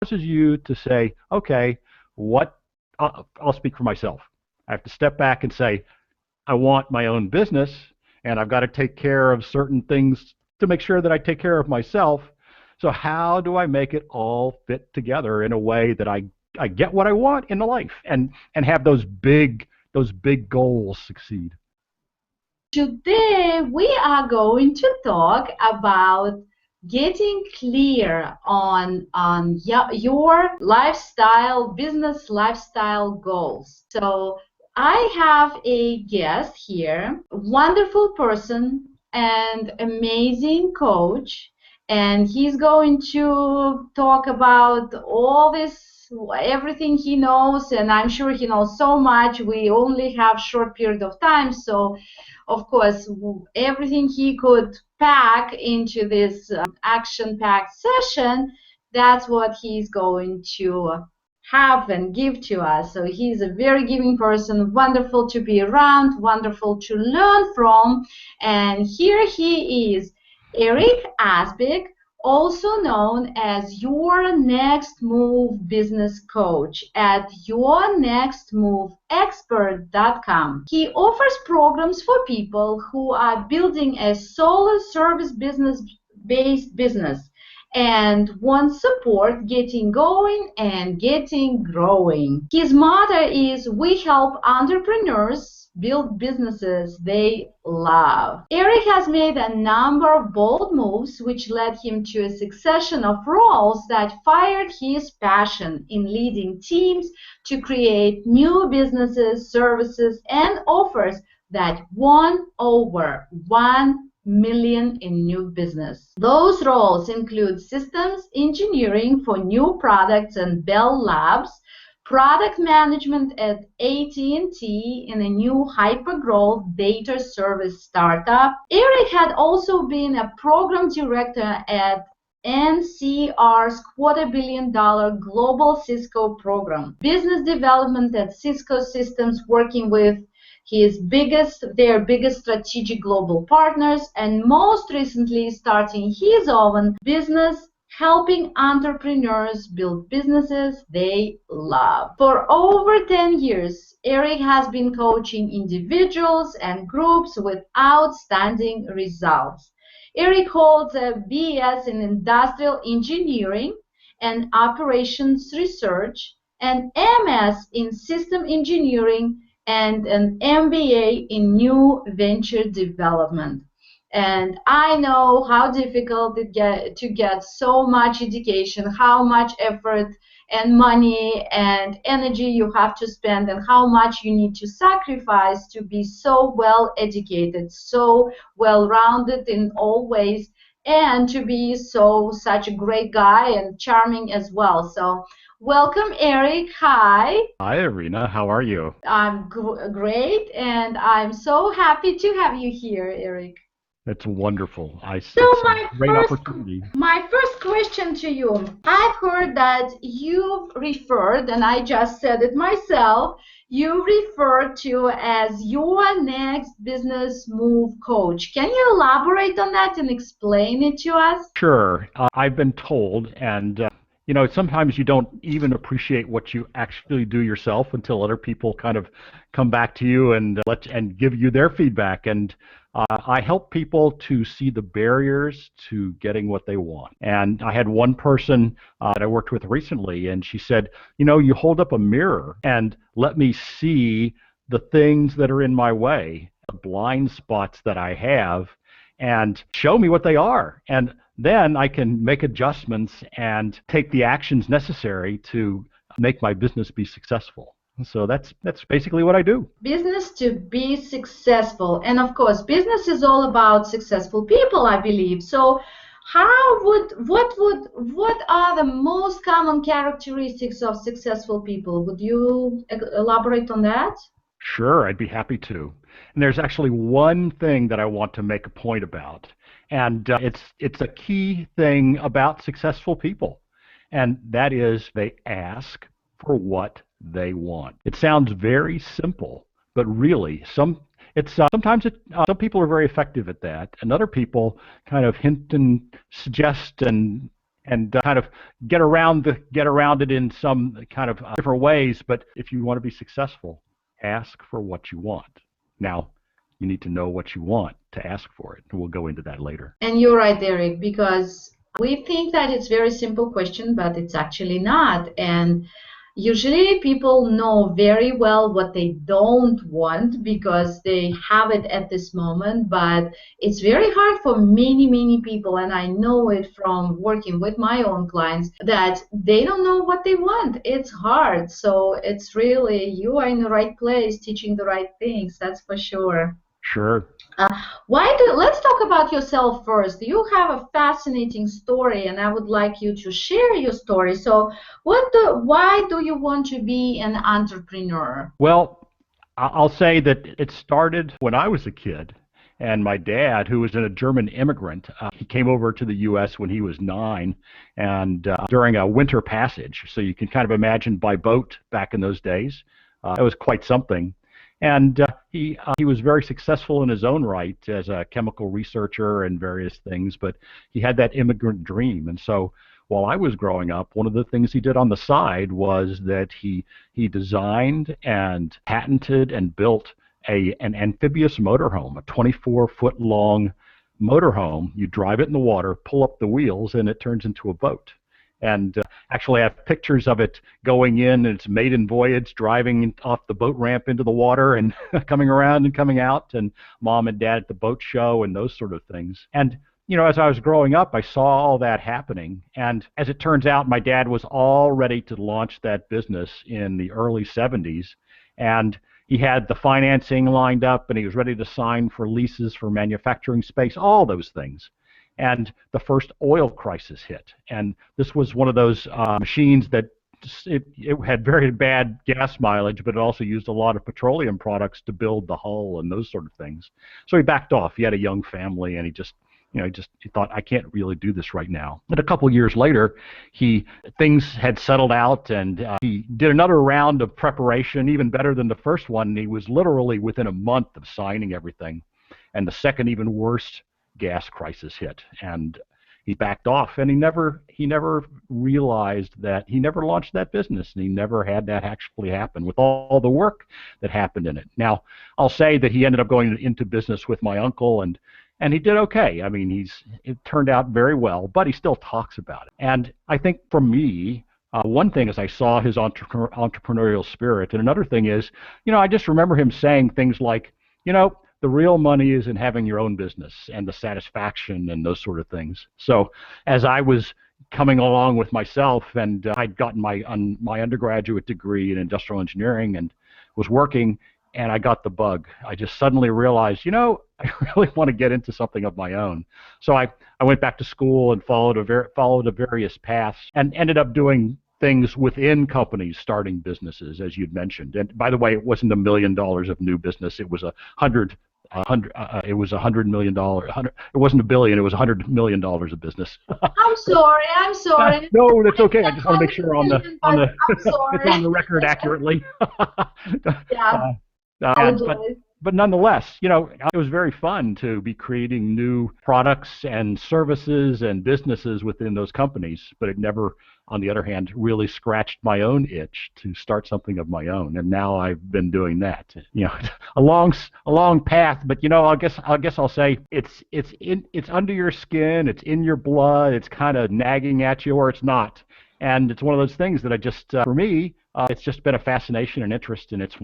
forces you to say, okay, what, I'll speak for myself. I have to step back and say, I want my own business, and I've got to take care of certain things to make sure that I take care of myself. So how do I make it all fit together in a way that I get what I want in the life and have those big goals succeed? Today, we are going to talk about getting clear on your lifestyle, business lifestyle goals. So, I have a guest here, wonderful person and amazing coach, and he's going to talk about all this, everything he knows, and I'm sure he knows so much. We only have short period of time, so of course, everything he could pack into this action-packed session, that's what he's going to have and give to us. So he's a very giving person, wonderful to be around, wonderful to learn from. And here he is, Erik Asbeck, also known as Your Next Move Business Coach at yournextmoveexpert.com. He offers programs for people who are building a solid service business-based business and want support getting going and getting growing. His motto is, we help entrepreneurs build businesses they love. Erik has made a number of bold moves which led him to a succession of roles that fired his passion in leading teams to create new businesses, services, and offers that won over 1 million in new business. Those roles include systems engineering for new products and Bell Labs, product management at AT&T in a new hyper-growth data service startup. Erik had also been a program director at NCR's $250 million global Cisco program, business development at Cisco Systems, working with their biggest strategic global partners, and most recently starting his own business, helping entrepreneurs build businesses they love. For over 10 years, Erik has been coaching individuals and groups with outstanding results. Erik holds a BS in industrial engineering and operations research, and MS in system engineering, and an MBA in new venture development. And I know how difficult to get so much education, how much effort and money and energy you have to spend, and how much you need to sacrifice to be so well educated, so well rounded in all ways, and to be such a great guy and charming as well. So welcome, Erik. Hi. Hi, Irina. How are you? I'm great, and I'm so happy to have you here, Erik. It's wonderful. It's So a great opportunity. my first question to you, I've heard that you've referred, and I just said it myself, you refer to as your next business move coach. Can you elaborate on that and explain it to us? Sure. I've been told, and sometimes you don't even appreciate what you actually do yourself until other people kind of come back to you and give you their feedback. And I help people to see the barriers to getting what they want. And I had one person that I worked with recently, and she said, you hold up a mirror and let me see the things that are in my way, the blind spots that I have, and show me what they are. And then I can make adjustments and take the actions necessary to make my business be successful. So that's basically what I do. Business to be successful. And of course, business is all about successful people, I believe. So what are the most common characteristics of successful people? Would you elaborate on that? Sure, I'd be happy to. And there's actually one thing that I want to make a point about. And it's a key thing about successful people. And that is they ask for what they want. It sounds very simple, but really, some people are very effective at that, and other people kind of hint and suggest and and kind of get around it in some kind of different ways. But if you want to be successful, ask for what you want. Now, you need to know what you want to ask for it, and we'll go into that later. And you're right, Erik, because we think that it's a very simple question, but it's actually not. And usually people know very well what they don't want because they have it at this moment, but it's very hard for many, many people, and I know it from working with my own clients, that they don't know what they want. It's hard. So it's really, you are in the right place teaching the right things, that's for sure. Sure. Let's talk about yourself first. You have a fascinating story, and I would like you to share your story. So, why do you want to be an entrepreneur? Well, I'll say that it started when I was a kid, and my dad, who was a German immigrant, he came over to the U.S. when he was 9, and during a winter passage. So you can kind of imagine by boat back in those days. It was quite something. And he was very successful in his own right as a chemical researcher and various things, but he had that immigrant dream. And so while I was growing up, one of the things he did on the side was that he designed and patented and built an amphibious motorhome, a 24-foot long motorhome. You drive it in the water, pull up the wheels, and it turns into a boat. And actually, I have pictures of it going in, and its maiden voyage, driving off the boat ramp into the water and coming around and coming out, and mom and dad at the boat show and those sort of things. And, you know, as I was growing up, I saw all that happening. And as it turns out, my dad was all ready to launch that business in the early 70s. And he had the financing lined up, and he was ready to sign for leases for manufacturing space, all those things. And the first oil crisis hit. And this was one of those machines that it had very bad gas mileage, but it also used a lot of petroleum products to build the hull and those sort of things. So he backed off. He had a young family, and he thought, I can't really do this right now. But a couple of years later, things had settled out, and he did another round of preparation, even better than the first one. He was literally within a month of signing everything. And the second, even worse gas crisis hit, and he backed off, and he never realized that he never launched that business, and he never had that actually happen with all the work that happened in it. Now, I'll say that he ended up going into business with my uncle, and he did okay. I mean, it turned out very well, but he still talks about it. And I think for me, one thing is I saw his entrepreneurial spirit, and another thing is, I just remember him saying things like, the real money is in having your own business and the satisfaction and those sort of things. So as I was coming along with myself, and I'd gotten my undergraduate degree in industrial engineering and was working, and I got the bug. I just suddenly realized, I really want to get into something of my own. So I went back to school and followed a various paths, and ended up doing things within companies, starting businesses, as you'd mentioned. And by the way, it wasn't $1 million of new business. It was it was $100 million. It wasn't $1 billion. It was $100 million of business. I'm sorry. No, that's okay. I just want to make sure it's on the record accurately. Yeah. But nonetheless, it was very fun to be creating new products and services and businesses within those companies, but it never, on the other hand, really scratched my own itch to start something of my own. And now I've been doing that. A long path, but I guess I'll say it's under your skin, it's in your blood, it's kind of nagging at you, or it's not. And it's one of those things that I just, for me, it's just been a fascination and interest, and it's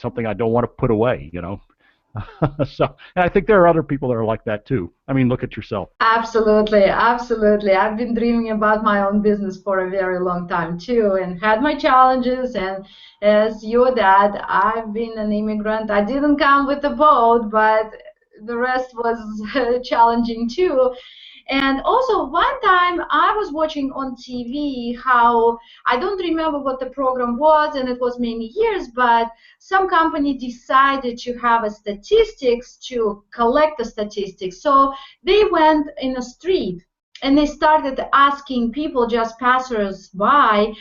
something I don't want to put away, So, and I think there are other people that are like that too. I mean, look at yourself. Absolutely. I've been dreaming about my own business for a very long time too, and had my challenges. And as your dad, I've been an immigrant. I didn't come with a boat, but the rest was challenging too. And also, one time I was watching on TV how, I don't remember what the program was, and it was many years, but some company decided to have a statistics to collect the statistics. So they went in a street and they started asking people, just passers-by,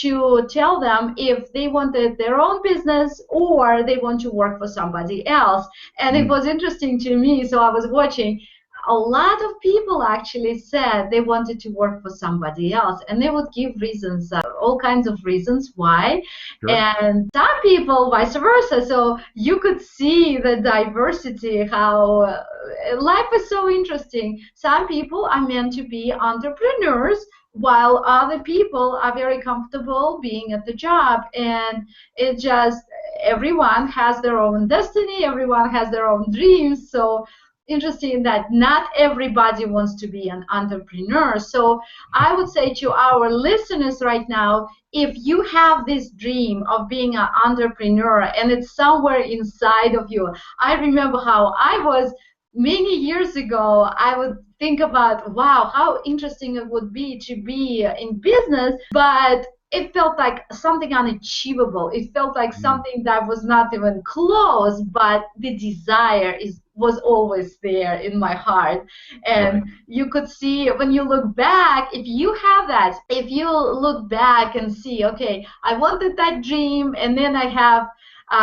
to tell them if they wanted their own business or they want to work for somebody else. And it was interesting to me, so I was watching. a lot of people actually said they wanted to work for somebody else, and they would give reasons, all kinds of reasons why. Sure. And some people vice versa. So you could see the diversity, how life is so interesting. Some people are meant to be entrepreneurs, while other people are very comfortable being at the job. And it just, everyone has their own destiny, everyone has their own dreams. So interesting that not everybody wants to be an entrepreneur. So I would say to our listeners right now, if you have this dream of being an entrepreneur and it's somewhere inside of you, I remember how I was many years ago. I would think about, wow, how interesting it would be to be in business, but it felt like something unachievable. It felt like something that was not even close, but the desire was always there in my heart. And Right. you could see when you look back, if you have that, if you look back and see, okay, I wanted that dream, and then I have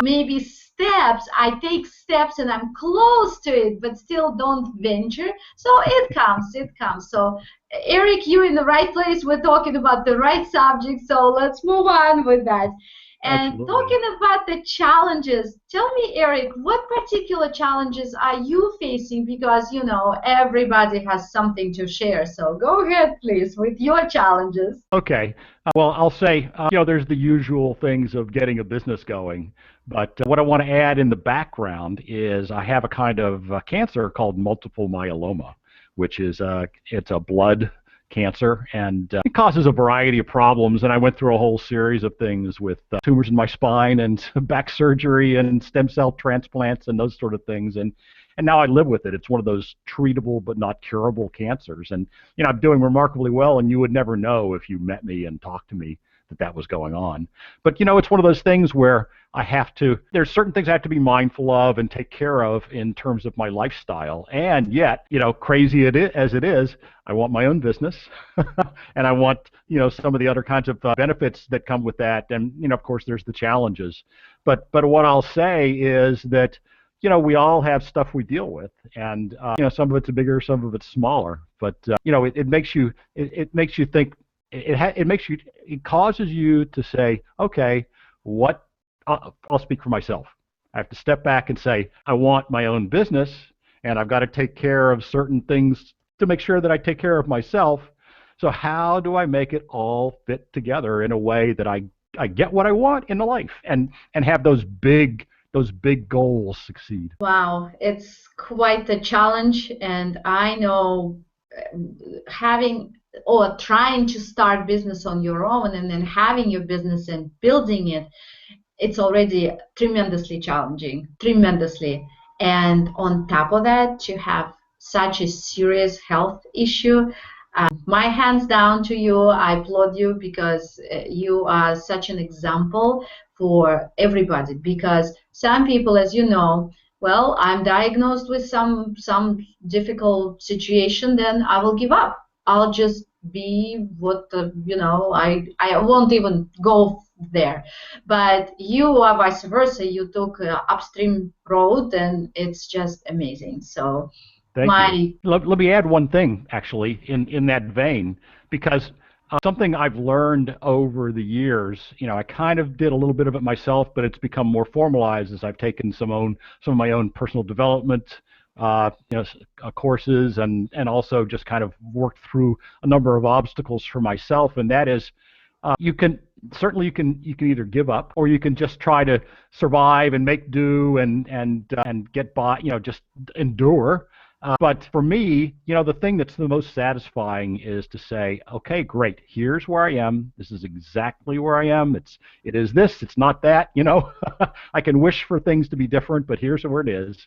maybe steps, I take steps and I'm close to it, but still don't venture. So it comes. So Erik, you're in the right place. We're talking about the right subject. So let's move on with that. And Absolutely. talking about the challenges, tell me, Erik, what particular challenges are you facing? Because, everybody has something to share. So go ahead, please, with your challenges. Okay. Well, I'll say, there's the usual things of getting a business going. But what I want to add in the background is I have a kind of cancer called multiple myeloma, which is it's a blood cancer, and it causes a variety of problems. And I went through a whole series of things with tumors in my spine and back surgery and stem cell transplants and those sort of things. And now I live with it. It's one of those treatable but not curable cancers. And I'm doing remarkably well, and you would never know if you met me and talked to me that was going on. But it's one of those things where there's certain things I have to be mindful of and take care of in terms of my lifestyle. And yet, crazy as it is, I want my own business, and I want some of the other kinds of benefits that come with that. And of course, there's the challenges. But what I'll say is that we all have stuff we deal with, and some of it's bigger, some of it's smaller. But it makes you think. It causes you to say, okay, what? I'll speak for myself. I have to step back and say, I want my own business, and I've got to take care of certain things to make sure that I take care of myself. So how do I make it all fit together in a way that I get what I want in the life, and have those big goals succeed? Wow, it's quite a challenge. And I know having or trying to start business on your own and then having your business and building it, it's already tremendously challenging, tremendously. And on top of that, to have such a serious health issue, my hands down to you. I applaud you, because you are such an example for everybody. Because some people, as you know, well, I'm diagnosed with some difficult situation, then I will give up. I'll just be I won't even go there. But you are vice versa. You took upstream road, and it's just amazing. So Thank you. my Let me add one thing, actually, in that vein, because something I've learned over the years. I kind of did a little bit of it myself, but it's become more formalized as I've taken some of my own personal development courses, and also just kind of worked through a number of obstacles for myself. And that is, you can either give up, or you can just try to survive and make do and get by, just endure. But for me, the thing that's the most satisfying is to say, okay, great, here's where I am. This is exactly where I am. It is this, it's not that, I can wish for things to be different, but here's where it is.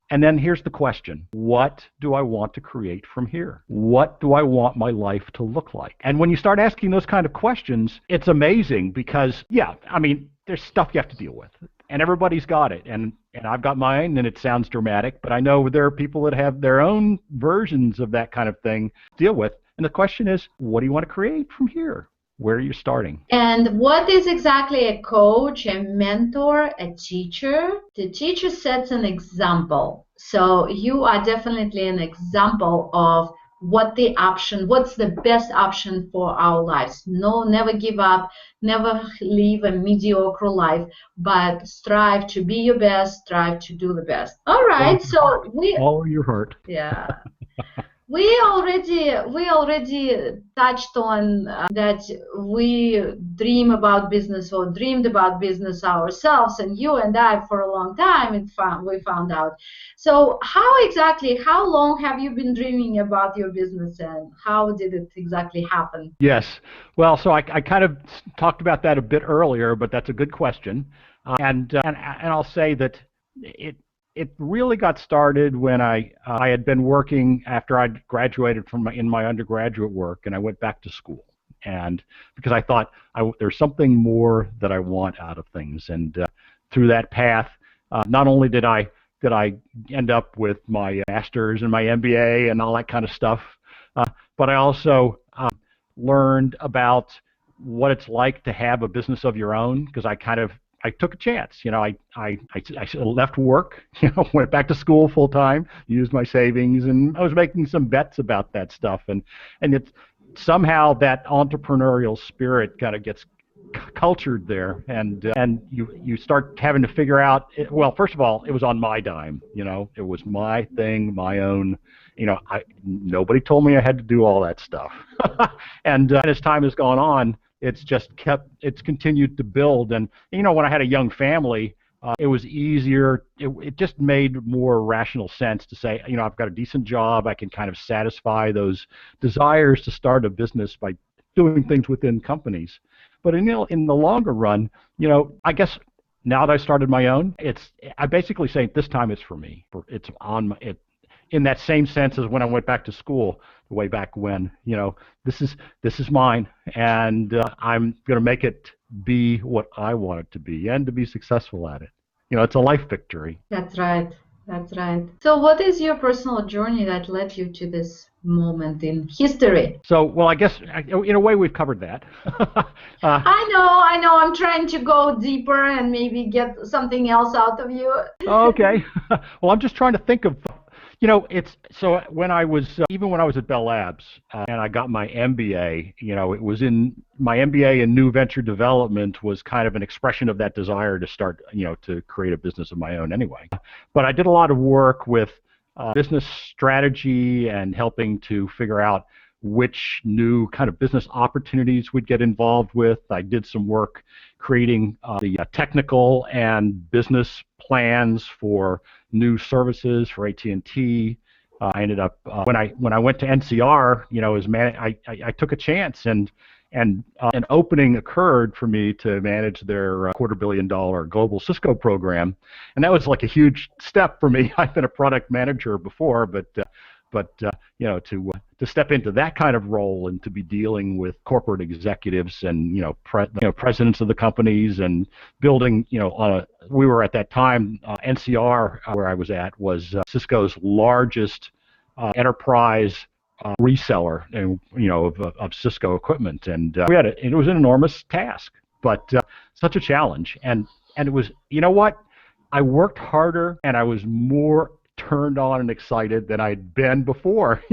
And then here's the question: what do I want to create from here? What do I want my life to look like? And when you start asking those kind of questions, it's amazing, because, there's stuff you have to deal with, and everybody's got it. And I've got mine, and it sounds dramatic, but I know there are people that have their own versions of that kind of thing to deal with. And the question is, what do you want to create from here? where you're starting. And what is exactly a coach, a mentor, a teacher? The teacher sets an example. So you are definitely an example of what's the best option for our lives. No, never give up, never live a mediocre life, but strive to be your best, strive to do the best. All Follow right, your heart. so Follow your heart. yeah. We already touched on that we dream about business or dreamed about business ourselves, and you and I for a long time. We found out. So how long have you been dreaming about your business, and how did it exactly happen? Yes. Well, so I kind of talked about that a bit earlier, but that's a good question. And I'll say that it it really got started when I had been working after I'd graduated from in my undergraduate work, and I went back to school. And because I thought there's something more that I want out of things, and through that path, not only did I end up with my master's and my MBA and all that kind of stuff, uh, but I also learned about what it's like to have a business of your own because I took a chance. I left work, went back to school full time, used my savings, and I was making some bets about that stuff. And it's somehow that entrepreneurial spirit kind of gets cultured there, and you start having to figure out. Well, first of all, it was on my dime. It was my thing, my own. Nobody told me I had to do all that stuff. And as time has gone on, it's continued to build. And when I had a young family, it was easier. It just made more rational sense to say, I've got a decent job. I can kind of satisfy those desires to start a business by doing things within companies. But in the longer run, I guess now that I started my own, I basically say this time it's for me. It's on my, it, in that same sense as when I went back to school way back when. This is mine, and I'm going to make it be what I want it to be, and to be successful at it. It's a life victory. That's right. That's right. So, what is your personal journey that led you to this moment in history? So, well, I guess in a way we've covered that. I know. I'm trying to go deeper and maybe get something else out of you. Okay. Well, I'm just trying to think of, it's so when I was even when I was at Bell Labs and I got my MBA, it was in my MBA in new venture development was kind of an expression of that desire to start, to create a business of my own anyway. But I did a lot of work with business strategy and helping to figure out which new kind of business opportunities we'd get involved with. I did some work creating the technical and business plans for new services for AT&T. I ended up when I went to NCR, I took a chance, and an opening occurred for me to manage their $250 million global Cisco program, and that was like a huge step for me. I've been a product manager before, but to step into that kind of role and to be dealing with corporate executives and presidents of the companies and building we were at that time NCR where I was at was Cisco's largest enterprise reseller and of Cisco equipment, and it was an enormous task, but such a challenge, and it was what I worked harder and I was more turned on and excited than I'd been before.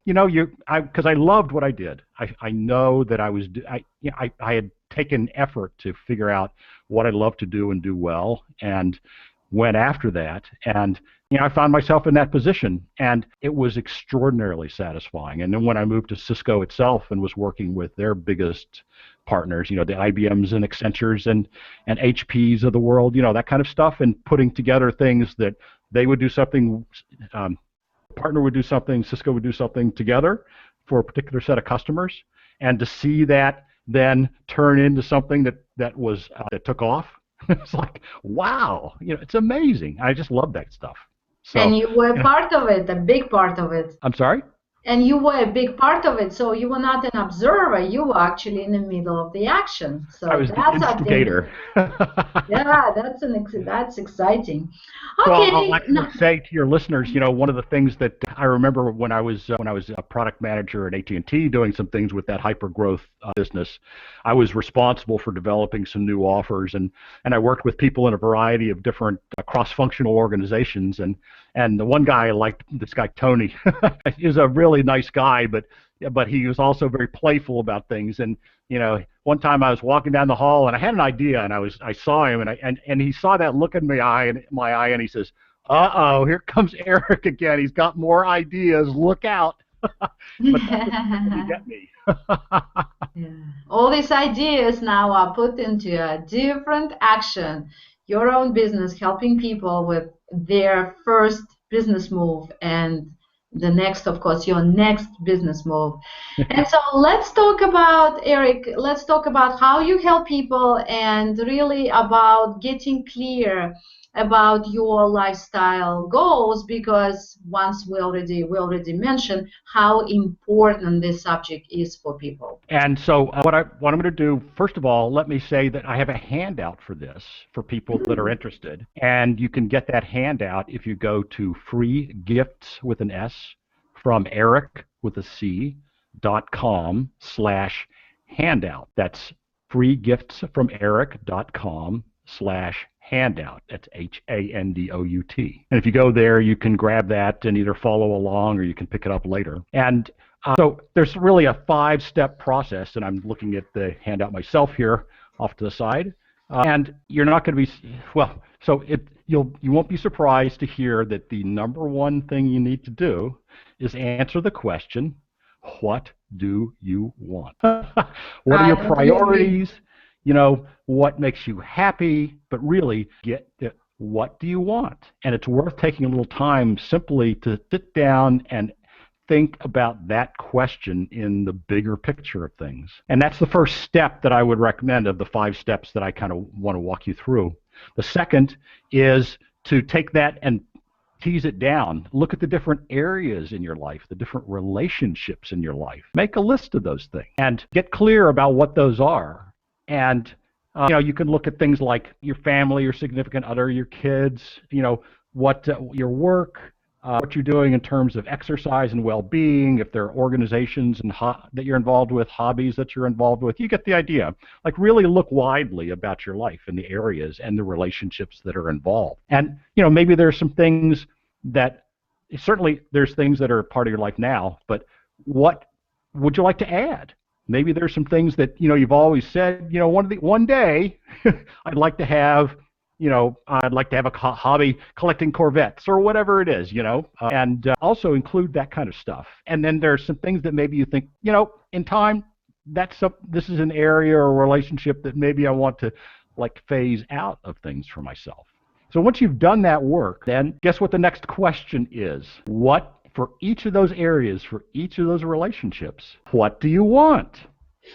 Because I loved what I did. I know that I had taken effort to figure out what I love to do and do well, and went after that, and I found myself in that position, and it was extraordinarily satisfying. And then when I moved to Cisco itself and was working with their biggest partners, the IBMs and Accentures and HPs of the world, that kind of stuff, and putting together things that they would do something, partner would do something, Cisco would do something together for a particular set of customers, and to see that then turn into something that took off. It's like, wow, it's amazing. I just love that stuff. So, And you were part of it, a big part of it. I'm sorry? And you were a big part of it, so you were not an observer, you were actually in the middle of the action. I So was the that's, I think, instigator. yeah, that's exciting. So I'll Okay, actually say to your listeners, one of the things that I remember when I was a product manager at AT&T doing some things with that hyper growth business, I was responsible for developing some new offers, and I worked with people in a variety of different cross-functional organizations, and the one guy I liked, this guy Tony, is a really nice guy, but he was also very playful about things. And one time I was walking down the hall and I had an idea, and I saw him, and he saw that look in my eye, and he says, "Uh-oh, here comes Erik again. He's got more ideas. Look out." But that was to get me. yeah. All these ideas now are put into a different action. Your own business, helping people with their first business move, and the next, of course, your next business move. And so let's talk about, Erik, let's talk about how you help people and really about getting clear about your lifestyle goals, because once we already mentioned how important this subject is for people. And so what I'm going to do, first of all, let me say that I have a handout for this for people that are interested. And you can get that handout if you go to freegifts with an S from Erik with a C.com/handout. That's freegiftsfromerik.com/handout. That's HANDOUT. And if you go there, you can grab that and either follow along or you can pick it up later. And so there's really a 5-step process, and I'm looking at the handout myself here off to the side. And you're not going to be, well, so you won't be surprised to hear that the number one thing you need to do is answer the question, what do you want? What are your priorities? What makes you happy? But really, what do you want? And it's worth taking a little time simply to sit down and think about that question in the bigger picture of things. And that's the first step that I would recommend of the 5 steps that I kind of want to walk you through. The second is to take that and tease it down. Look at the different areas in your life, the different relationships in your life. Make a list of those things and get clear about what those are. And you can look at things like your family, your significant other, your kids, what your work, what you're doing in terms of exercise and well-being, if there are organizations and that you're involved with, hobbies that you're involved with. You get the idea. Like, really look widely about your life and the areas and the relationships that are involved. And maybe there's some things that, certainly there's things that are part of your life now, but what would you like to add? Maybe there's some things that you've always said, one day I'd like to have a hobby collecting Corvettes or whatever it is, and also include that kind of stuff. And then there's some things that maybe you think, in time, this is an area or relationship that maybe I want to phase out of things for myself. So once you've done that work, then guess what the next question is? What, for each of those areas, for each of those relationships, what do you want?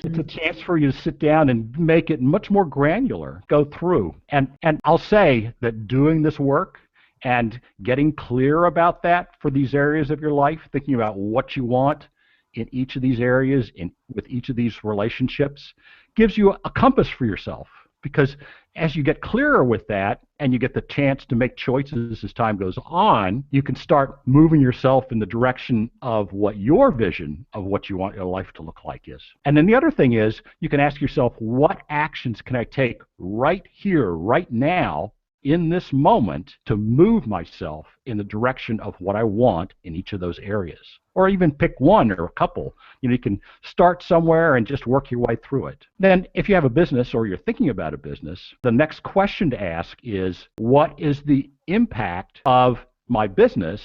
It's a chance for you to sit down and make it much more granular, go through. And I'll say that doing this work and getting clear about that for these areas of your life, thinking about what you want in each of these areas, with each of these relationships, gives you a compass for yourself. Because as you get clearer with that and you get the chance to make choices as time goes on, you can start moving yourself in the direction of what your vision of what you want your life to look like is. And then the other thing is, you can ask yourself, what actions can I take right here, right now, in this moment to move myself in the direction of what I want in each of those areas? Or even pick one or a couple. You can start somewhere and just work your way through it. Then if you have a business or you're thinking about a business, the next question to ask is, what is the impact of my business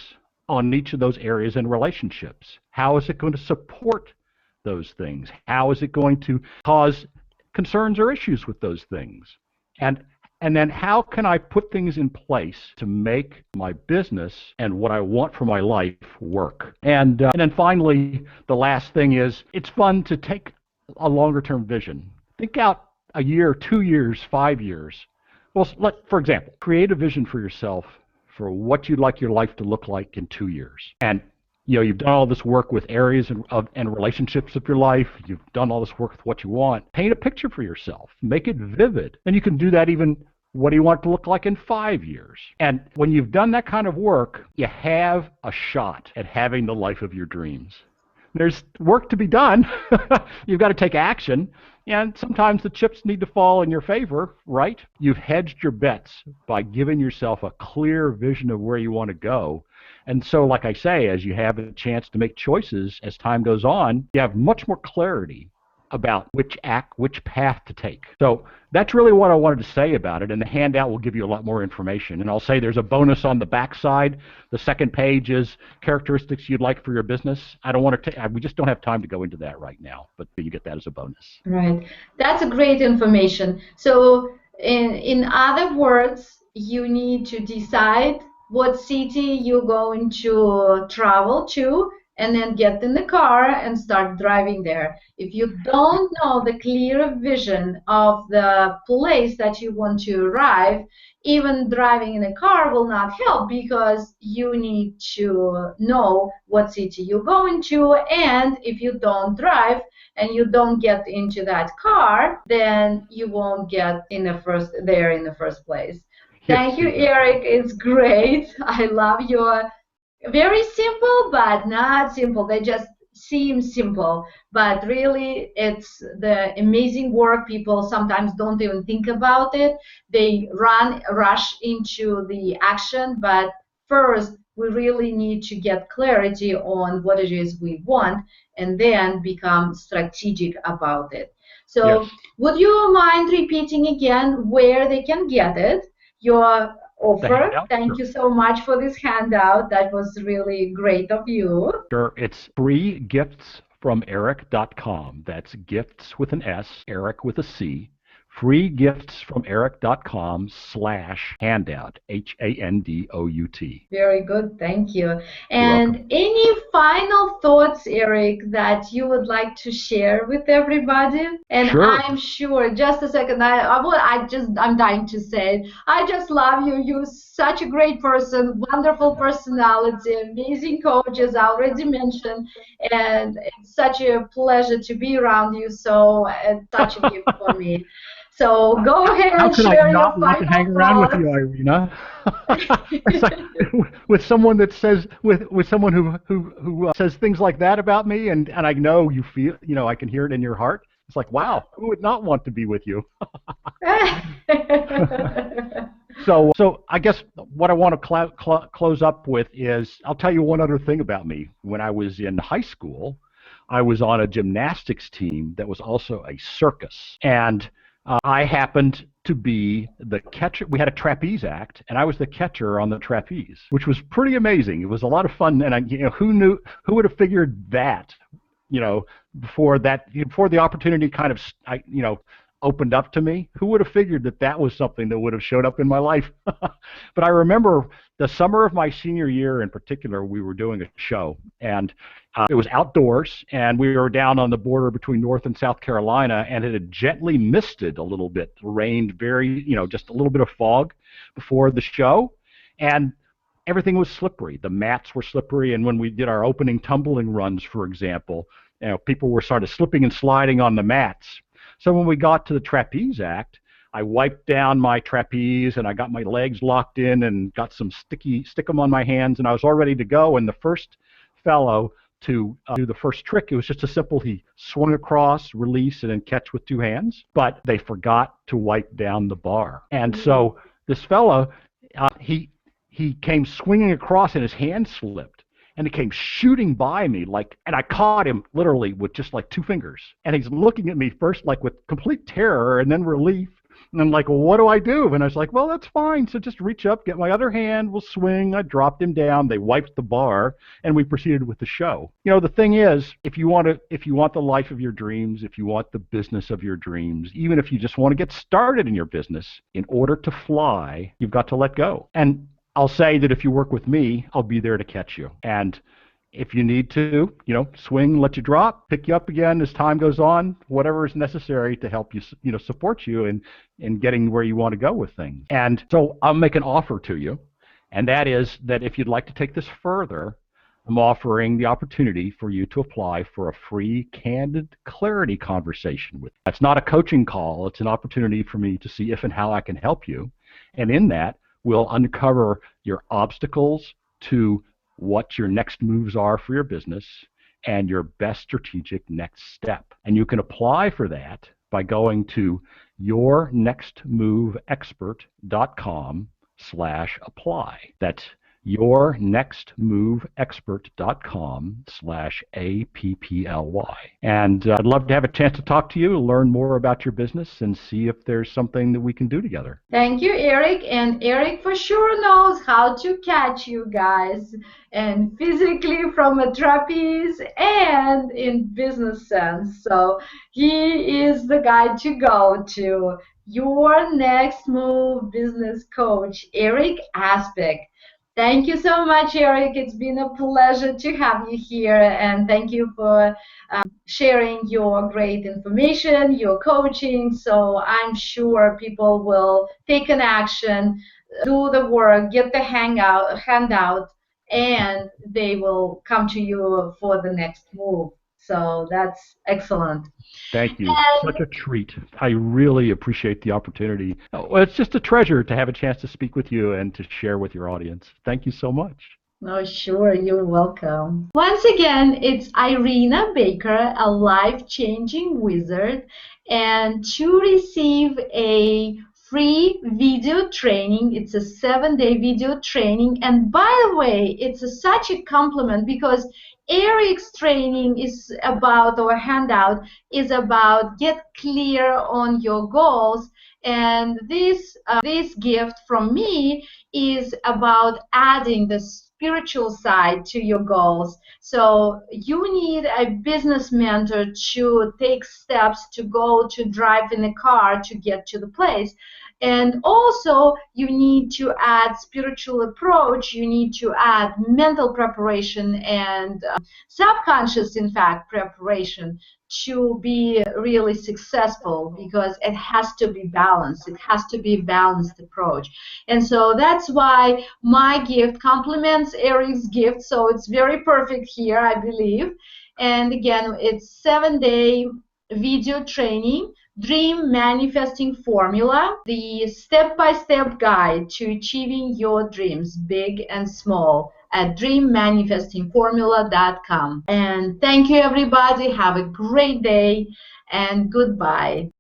on each of those areas and relationships? How is it going to support those things? How is it going to cause concerns or issues with those things? And then how can I put things in place to make my business and what I want for my life work? And then finally, the last thing is, it's fun to take a longer-term vision. Think out a year, 2 years, 5 years. Well, for example, create a vision for yourself for what you'd like your life to look like in 2 years. And You've done all this work with areas and relationships of your life. You've done all this work with what you want. Paint a picture for yourself. Make it vivid. And you can do that even, what do you want it to look like in 5 years? And when you've done that kind of work, you have a shot at having the life of your dreams. There's work to be done. You've got to take action. And sometimes the chips need to fall in your favor, right? You've hedged your bets by giving yourself a clear vision of where you want to go. And so, like I say, as you have a chance to make choices as time goes on, you have much more clarity about which path to take. So that's really what I wanted to say about it. And the handout will give you a lot more information. And I'll say there's a bonus on the back side. The second page is characteristics you'd like for your business. I don't want to, we just don't have time to go into that right now, but you get that as a bonus. Right. That's a great information. So in other words, you need to decide what city you're going to travel to, and then get in the car and start driving there. If you don't know the clear vision of the place that you want to arrive, even driving in a car will not help, because you need to know what city you're going to, and if you don't drive and you don't get into that car, then you won't get in the first place. Thank you, Erik. It's great. I love your very simple, but not simple. They just seem simple, but really it's the amazing work. People sometimes don't even think about it. They rush into the action, but first we really need to get clarity on what it is we want, and then become strategic about it. So yes. Would you mind repeating again where they can get it? Your offer. Thank you so much for this handout. That was really great of you. Sure. It's freegiftsfromerik.com. That's gifts with an S, Erik with a C. freegiftsfromerik.com/handout, HANDOUT. Very good, thank you. And any final thoughts, Erik, that you would like to share with everybody? And sure. I'm sure, just a second, I'm dying to say it. I just love you. You're such a great person, wonderful personality, amazing coach, as I already mentioned, and it's such a pleasure to be around you. So it's such a gift for me. So go ahead and share your final thoughts. How could I not want to hang around with you, Irina? It's like, with someone that says, with someone who says things like that about me, and I know you feel, I can hear it in your heart. It's like, wow, who would not want to be with you? So I guess what I want to close up with is, I'll tell you one other thing about me. When I was in high school, I was on a gymnastics team that was also a circus, and I happened to be the catcher. We had a trapeze act, and I was the catcher on the trapeze, which was pretty amazing. It was a lot of fun, and who would have figured that, before the opportunity kind of, opened up to me? Who would have figured that was something that would have showed up in my life? But I remember the summer of my senior year in particular, we were doing a show, and it was outdoors, and we were down on the border between North and South Carolina, and it had gently misted a little bit, rained very, just a little bit of fog before the show, and everything was slippery. The mats were slippery, and when we did our opening tumbling runs, for example, people were sort of slipping and sliding on the mats. So when we got to the trapeze act, I wiped down my trapeze, and I got my legs locked in and got some stickum on my hands, and I was all ready to go. And the first fellow to do the first trick, it was just a simple, he swung across, release, and then catch with two hands. But they forgot to wipe down the bar. And so this fellow, he came swinging across, and his hand slipped. And he came shooting by me, and I caught him literally with just like two fingers. And he's looking at me first like with complete terror and then relief. And I'm like, well, what do I do? And I was like, well, that's fine. So just reach up, get my other hand, we'll swing. I dropped him down. They wiped the bar, and we proceeded with the show. The thing is, if you want the life of your dreams, if you want the business of your dreams, even if you just want to get started in your business, in order to fly, you've got to let go. And I'll say that if you work with me, I'll be there to catch you. And if you need to, swing, let you drop, pick you up again as time goes on, whatever is necessary to help you, support you in getting where you want to go with things. And so I'll make an offer to you, and that is that if you'd like to take this further, I'm offering the opportunity for you to apply for a free, candid clarity conversation with me. That's not a coaching call. It's an opportunity for me to see if and how I can help you. And in that, we'll uncover your obstacles to what your next moves are for your business and your best strategic next step. And you can apply for that by going to yournextmoveexpert.com/apply. That's yournextmoveexpert.com/APPLY. And I'd love to have a chance to talk to you, learn more about your business, and see if there's something that we can do together. Thank you, Erik. And Erik for sure knows how to catch you guys, and physically from a trapeze and in business sense. So he is the guy to go to. Your next move business coach, Erik Asbeck. Thank you so much, Erik. It's been a pleasure to have you here, and thank you for sharing your great information, your coaching. So I'm sure people will take an action, do the work, get the handout, and they will come to you for the next move. So that's excellent. Thank you. Such a treat. I really appreciate the opportunity. Well, it's just a treasure to have a chance to speak with you and to share with your audience. Thank you so much. Oh, sure, you're welcome. Once again, it's Irina Baker, a life-changing wizard, and to receive a free video training, it's a 7-day video training, and by the way, it's such a compliment because Erik's training is about, or handout is about get clear on your goals, and this gift from me is about adding the spiritual side to your goals. So you need a business mentor to take steps to go to drive in a car to get to the place. And also you need to add spiritual approach, you need to add mental preparation and subconscious, in fact, preparation to be really successful, because it has to be balanced. It has to be a balanced approach. And so that's why my gift complements Erik's gift. So it's very perfect here, I believe. And again, it's 7-day video training, Dream Manifesting Formula, the step-by-step guide to achieving your dreams, big and small, at dreammanifestingformula.com. And thank you, everybody. Have a great day, and goodbye.